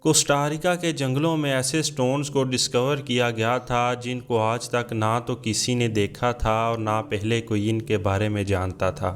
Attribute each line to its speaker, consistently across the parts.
Speaker 1: کوسٹاریکا کے جنگلوں میں ایسے سٹونز کو ڈسکور کیا گیا تھا جن کو آج تک نہ تو کسی نے دیکھا تھا اور نہ پہلے کوئی ان کے بارے میں جانتا تھا۔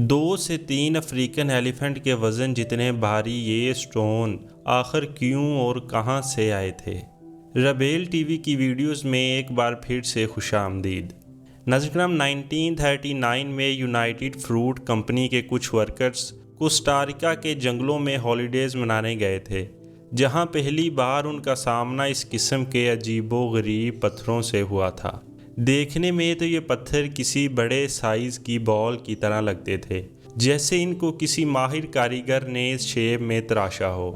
Speaker 1: 2 سے 3 افریقن ایلیفنٹ کے وزن جتنے بھاری یہ سٹون آخر کیوں اور کہاں سے آئے تھے؟ ریبیل ٹی وی کی ویڈیوز میں ایک بار پھر سے خوش آمدید۔ ناظرین کرام، 1939 میں یونائٹڈ فروٹ کمپنی کے کچھ ورکرز کوسٹاریکا کے جنگلوں میں ہالیڈیز منانے گئے تھے، جہاں پہلی بار ان کا سامنا اس قسم کے عجیب و غریب پتھروں سے ہوا تھا۔ دیکھنے میں تو یہ پتھر کسی بڑے سائز کی بال کی طرح لگتے تھے، جیسے ان کو کسی ماہر کاریگر نے اس شیپ میں تراشا ہو۔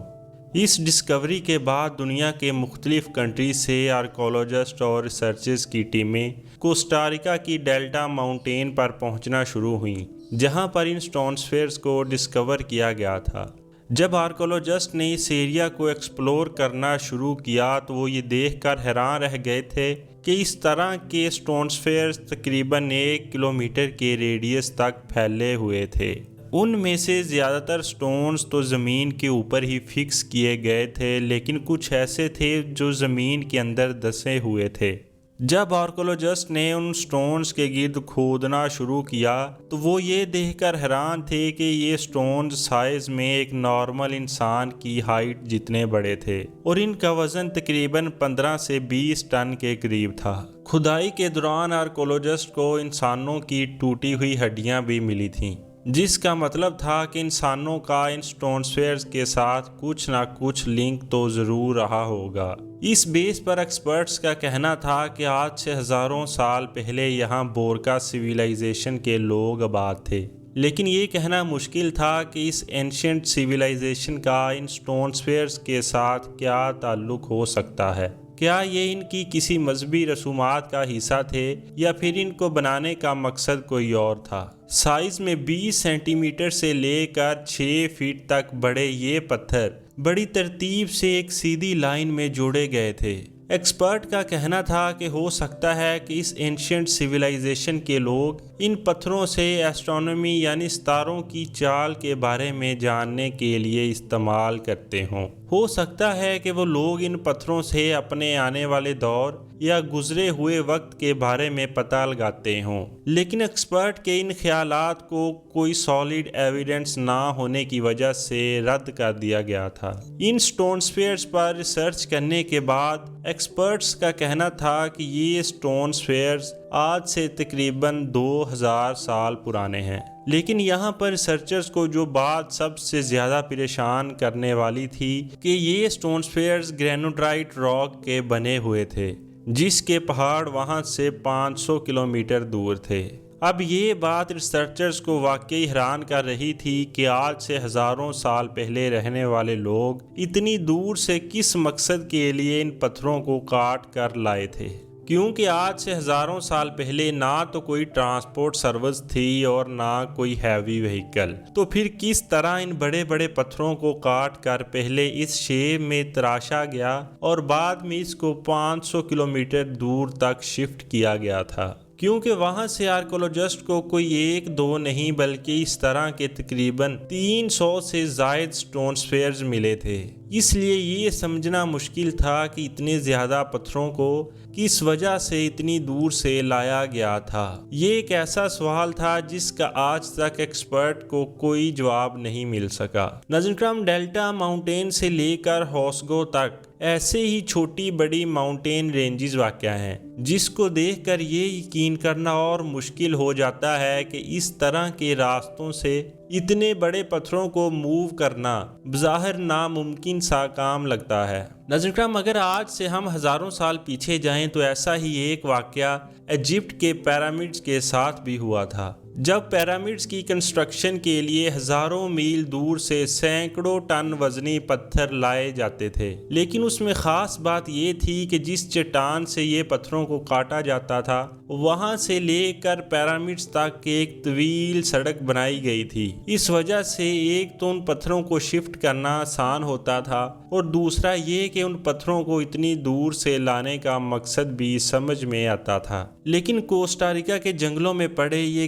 Speaker 1: اس ڈسکوری کے بعد دنیا کے مختلف کنٹریز سے آرکیولوجسٹ اور ریسرچرز کی ٹیمیں کوسٹاریکا کی ڈیلٹا ماؤنٹین پر پہنچنا شروع ہوئیں، جہاں پر ان سٹون سفیئرز کو ڈسکور کیا گیا تھا۔ جب آرکیولوجسٹ نے اس ایریا کو ایکسپلور کرنا شروع کیا تو وہ یہ دیکھ کر حیران رہ گئے تھے کہ اس طرح کے سٹون سفیئرز تقریباً 1 کلومیٹر کے ریڈیس تک پھیلے ہوئے تھے۔ ان میں سے زیادہ تر سٹونز تو زمین کے اوپر ہی فکس کیے گئے تھے، لیکن کچھ ایسے تھے جو زمین کے اندر دسے ہوئے تھے۔ جب آرکیولوجسٹ نے ان سٹونز کے گرد کھودنا شروع کیا تو وہ یہ دیکھ کر حیران تھے کہ یہ سٹونز سائز میں ایک نارمل انسان کی ہائٹ جتنے بڑے تھے اور ان کا وزن تقریباً 15 سے 20 ٹن کے قریب تھا۔ کھدائی کے دوران آرکیولوجسٹ کو انسانوں کی ٹوٹی ہوئی ہڈیاں بھی ملی تھیں، جس کا مطلب تھا کہ انسانوں کا ان سٹون سفیئرز کے ساتھ کچھ نہ کچھ لنک تو ضرور رہا ہوگا۔ اس بیس پر ایکسپرٹس کا کہنا تھا کہ آج سے ہزاروں سال پہلے یہاں بورکا سویلائزیشن کے لوگ آباد تھے، لیکن یہ کہنا مشکل تھا کہ اس اینشنٹ سویلائزیشن کا ان سٹون سفیئرز کے ساتھ کیا تعلق ہو سکتا ہے۔ کیا یہ ان کی کسی مذہبی رسومات کا حصہ تھے یا پھر ان کو بنانے کا مقصد کوئی اور تھا؟ سائز میں 20 سینٹی میٹر سے لے کر 6 فٹ تک بڑے یہ پتھر بڑی ترتیب سے ایک سیدھی لائن میں جوڑے گئے تھے۔ ایکسپرٹ کا کہنا تھا کہ ہو سکتا ہے کہ اس اینشنٹ سویلائزیشن کے لوگ ان پتھروں سے ایسٹرونومی یعنی ستاروں کی چال کے بارے میں جاننے کے لیے استعمال کرتے ہوں۔ ہو سکتا ہے کہ وہ لوگ ان پتھروں سے اپنے آنے والے دور یا گزرے ہوئے وقت کے بارے میں پتہ لگاتے ہوں، لیکن ایکسپرٹ کے ان خیالات کو کوئی سالڈ ایویڈنس نہ ہونے کی وجہ سے رد کر دیا گیا تھا۔ ان سٹون سفیئرز پر ریسرچ کرنے کے بعد ایکسپرٹس کا کہنا تھا کہ یہ سٹون سفیئرز آج سے تقریباً 2000 سال پرانے ہیں، لیکن یہاں پر ریسرچرز کو جو بات سب سے زیادہ پریشان کرنے والی تھی کہ یہ سٹون سفیئرز گرینوڈائٹ راک کے بنے ہوئے تھے، جس کے پہاڑ وہاں سے 500 کلومیٹر دور تھے۔ اب یہ بات ریسرچرز کو واقعی حیران کر رہی تھی کہ آج سے ہزاروں سال پہلے رہنے والے لوگ اتنی دور سے کس مقصد کے لیے ان پتھروں کو کاٹ کر لائے تھے، کیونکہ آج سے ہزاروں سال پہلے نہ تو کوئی ٹرانسپورٹ سروس تھی اور نہ کوئی ہیوی وہیکل، تو پھر کس طرح ان بڑے بڑے پتھروں کو کاٹ کر پہلے اس شیپ میں تراشا گیا اور بعد میں اس کو 500 کلومیٹر دور تک شفٹ کیا گیا تھا، کیونکہ وہاں سے آرکیولوجسٹ کو کوئی 1-2 نہیں بلکہ اس طرح کے تقریباً 300 سے زائد سٹون سفیئرز ملے تھے۔ اس لیے یہ سمجھنا مشکل تھا کہ اتنے زیادہ پتھروں کو کس وجہ سے اتنی دور سے لایا گیا تھا۔ یہ ایک ایسا سوال تھا جس کا آج تک ایکسپرٹ کو کوئی جواب نہیں مل سکا۔ ناظرین کرام، ڈیلٹا ماؤنٹین سے لے کر ہوسگو تک ایسے ہی چھوٹی بڑی ماؤنٹین رینجز واقع ہیں، جس کو دیکھ کر یہ یقین کرنا اور مشکل ہو جاتا ہے کہ اس طرح کے راستوں سے اتنے بڑے پتھروں کو موو کرنا بظاہر ناممکن سا کام لگتا ہے۔ ناظرین کرام، اگر آج سے ہم ہزاروں سال پیچھے جائیں تو ایسا ہی ایک واقعہ ایجپٹ کے پیرامڈز کے ساتھ بھی ہوا تھا، جب پیرامڈز کی کنسٹرکشن کے لیے ہزاروں میل دور سے سینکڑوں ٹن وزنی پتھر لائے جاتے تھے، لیکن اس میں خاص بات یہ تھی کہ جس چٹان سے یہ پتھروں کو کاٹا جاتا تھا وہاں سے لے کر پیرامڈز تک ایک طویل سڑک بنائی گئی تھی۔ اس وجہ سے ایک تو ان پتھروں کو شفٹ کرنا آسان ہوتا تھا اور دوسرا یہ کہ ان پتھروں کو اتنی دور سے لانے کا مقصد بھی سمجھ میں آتا تھا۔ لیکن کوسٹاریکا کے جنگلوں میں پڑے یہ